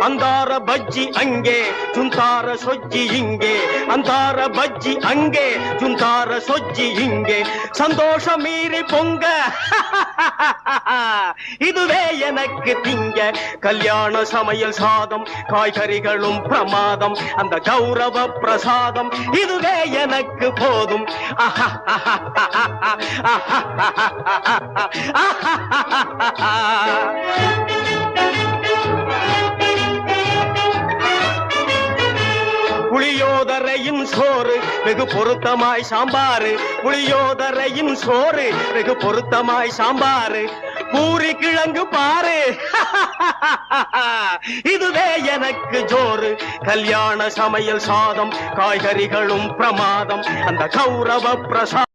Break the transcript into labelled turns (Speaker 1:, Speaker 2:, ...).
Speaker 1: ಅಂದಾರ ಬಜ್ಜಿ ಅಂಗೆ ಚುಂತಾರ ಸೊಜ್ಜಿ ಹಿಂಗೆ ಅಂದಾರ ಬಜ್ಜಿ ಅಂಗೆ ಚುಂತಾರ ಸೊಜ್ಜಿ ಹಿಂಗೆ சந்தோஷ மீறி பொங்க இதுவே எனக்கு திங்க கல்யாண சமையல் சாதம் காய்கறிகளும் பிரமாதம் அந்த கௌரவ பிரசாதம் இதுவே எனக்கு போதும் புளியோதரையின் சோறு வெகு பொருத்தமாய் சாம்பாரு புளியோதரையின் சோறு வெகு பொருத்தமாய் சாம்பாரு பூரி கிழங்கு பாரு இதுவே எனக்கு ஜோறு கல்யாண சமையல் சாதம் காய்கறிகளும் பிரமாதம் அந்த கௌரவ பிரசாதம்